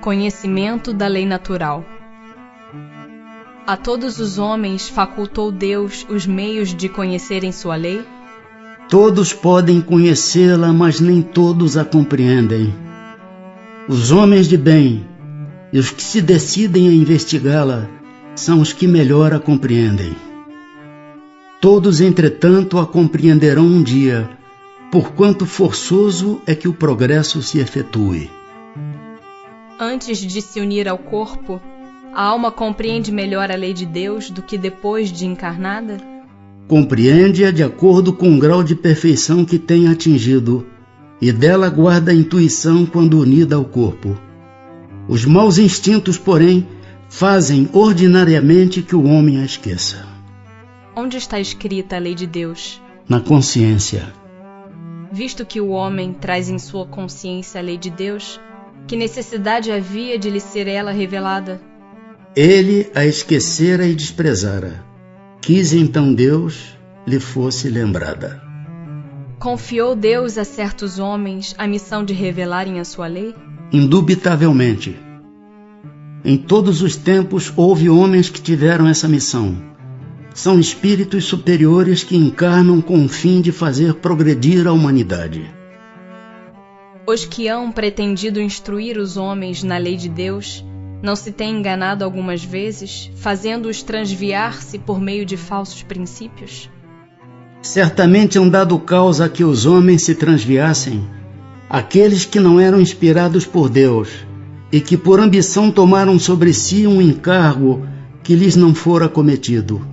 Conhecimento da lei natural. A todos os homens facultou Deus os meios de conhecerem sua lei? Todos podem conhecê-la, mas nem todos a compreendem. Os homens de bem e os que se decidem a investigá-la são os que melhor a compreendem. Todos, entretanto, a compreenderão um dia, porquanto forçoso é que o progresso se efetue. Antes de se unir ao corpo, a alma compreende melhor a lei de Deus do que depois de encarnada? Compreende-a de acordo com o grau de perfeição que tem atingido, e dela guarda a intuição quando unida ao corpo. Os maus instintos, porém, fazem ordinariamente que o homem a esqueça. Onde está escrita a lei de Deus? Na consciência. Visto que o homem traz em sua consciência a lei de Deus, que necessidade havia de lhe ser ela revelada? Ele a esquecera e desprezara. Quis então Deus lhe fosse lembrada. Confiou Deus a certos homens a missão de revelarem a sua lei? Indubitavelmente. Em todos os tempos houve homens que tiveram essa missão. São espíritos superiores que encarnam com o fim de fazer progredir a humanidade. Os que hão pretendido instruir os homens na lei de Deus não se têm enganado algumas vezes, fazendo-os transviar-se por meio de falsos princípios? Certamente hão dado causa a que os homens se transviassem, aqueles que não eram inspirados por Deus e que por ambição tomaram sobre si um encargo que lhes não fora cometido.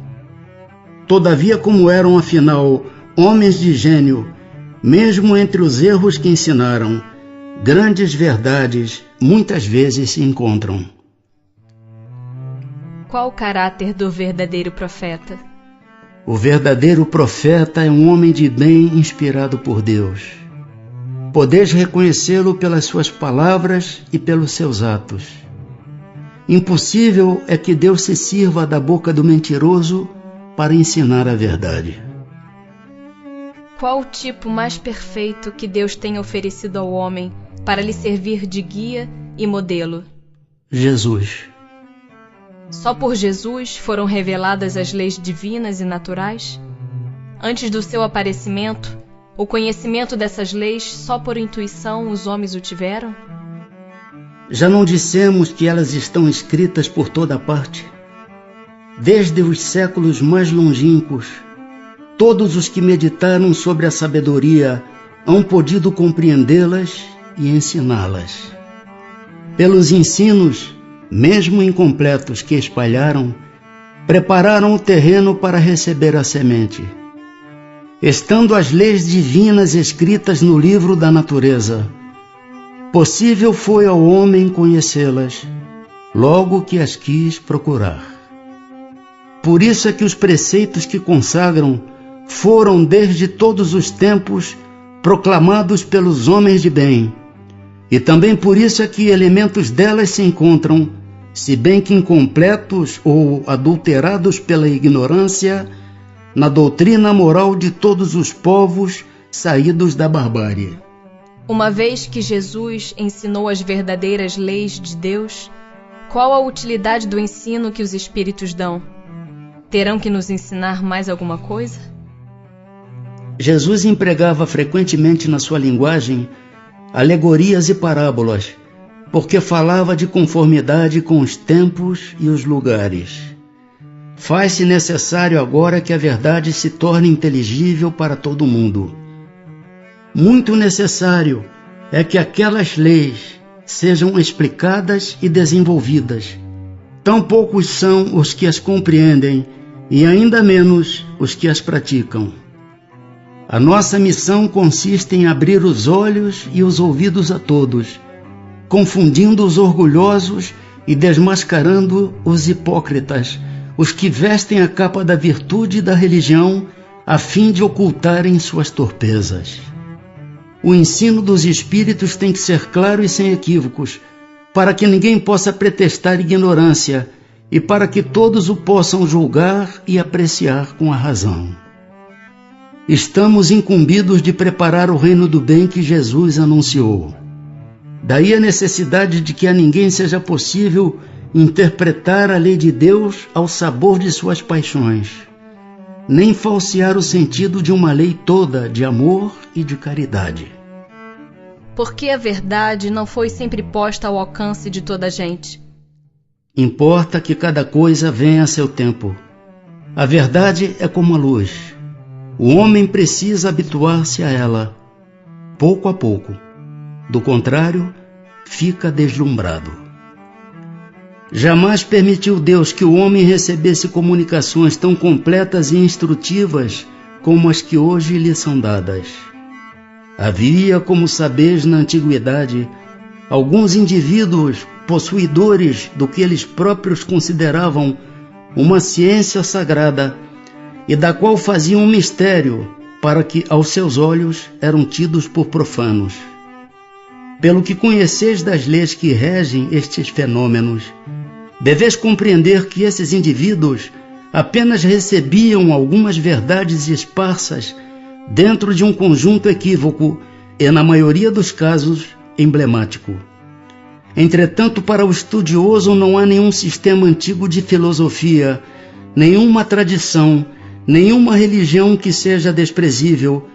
Todavia, como eram afinal homens de gênio, mesmo entre os erros que ensinaram, grandes verdades muitas vezes se encontram. Qual o caráter do verdadeiro profeta? O verdadeiro profeta é um homem de bem inspirado por Deus. Podeis reconhecê-lo pelas suas palavras e pelos seus atos. Impossível é que Deus se sirva da boca do mentiroso para ensinar a verdade. Qual o tipo mais perfeito que Deus tem oferecido ao homem para lhe servir de guia e modelo? Jesus. Só por Jesus foram reveladas as leis divinas e naturais? Antes do seu aparecimento, o conhecimento dessas leis só por intuição os homens o tiveram? Já não dissemos que elas estão escritas por toda parte? Desde os séculos mais longínquos, todos os que meditaram sobre a sabedoria hão podido compreendê-las e ensiná-las. Pelos ensinos, mesmo incompletos, que espalharam, prepararam o terreno para receber a semente. Estando as leis divinas escritas no livro da natureza, possível foi ao homem conhecê-las, logo que as quis procurar. Por isso é que os preceitos que consagram foram desde todos os tempos proclamados pelos homens de bem, e também por isso é que elementos delas se encontram, se bem que incompletos ou adulterados pela ignorância, na doutrina moral de todos os povos saídos da barbárie. Uma vez que Jesus ensinou as verdadeiras leis de Deus, qual a utilidade do ensino que os espíritos dão? Terão que nos ensinar mais alguma coisa? Jesus empregava frequentemente na sua linguagem alegorias e parábolas, porque falava de conformidade com os tempos e os lugares. Faz-se necessário agora que a verdade se torne inteligível para todo mundo. Muito necessário é que aquelas leis sejam explicadas e desenvolvidas. Tão poucos são os que as compreendem e ainda menos os que as praticam. A nossa missão consiste em abrir os olhos e os ouvidos a todos, confundindo os orgulhosos e desmascarando os hipócritas, os que vestem a capa da virtude e da religião a fim de ocultarem suas torpezas. O ensino dos espíritos tem que ser claro e sem equívocos, para que ninguém possa pretextar ignorância e para que todos o possam julgar e apreciar com a razão. Estamos incumbidos de preparar o reino do bem que Jesus anunciou. Daí a necessidade de que a ninguém seja possível interpretar a lei de Deus ao sabor de suas paixões, nem falsear o sentido de uma lei toda de amor e de caridade. Porque a verdade não foi sempre posta ao alcance de toda a gente. Importa que cada coisa venha a seu tempo. A verdade é como a luz. O homem precisa habituar-se a ela, pouco a pouco. Do contrário, fica deslumbrado. Jamais permitiu Deus que o homem recebesse comunicações tão completas e instrutivas como as que hoje lhe são dadas. Havia, como sabeis na antiguidade, alguns indivíduos possuidores do que eles próprios consideravam uma ciência sagrada e da qual faziam um mistério para que aos seus olhos eram tidos por profanos. Pelo que conheceis das leis que regem estes fenômenos, deveis compreender que esses indivíduos apenas recebiam algumas verdades esparsas dentro de um conjunto equívoco e, na maioria dos casos, emblemático. Entretanto, para o estudioso não há nenhum sistema antigo de filosofia, nenhuma tradição, nenhuma religião que seja desprezível,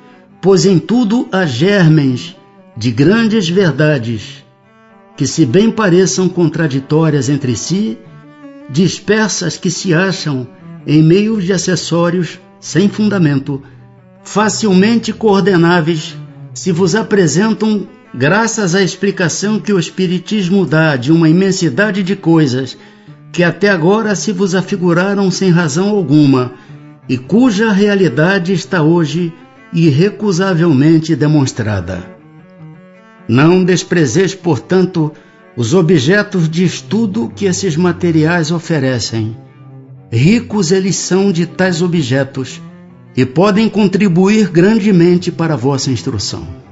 pois em tudo há germens de grandes verdades, que se bem pareçam contraditórias entre si, dispersas que se acham em meio de acessórios sem fundamento, facilmente coordenáveis, se vos apresentam graças à explicação que o Espiritismo dá de uma imensidade de coisas que até agora se vos afiguraram sem razão alguma e cuja realidade está hoje irrecusavelmente demonstrada. Não desprezeis, portanto, os objetos de estudo que esses materiais oferecem. Ricos eles são de tais objetos e podem contribuir grandemente para a vossa instrução.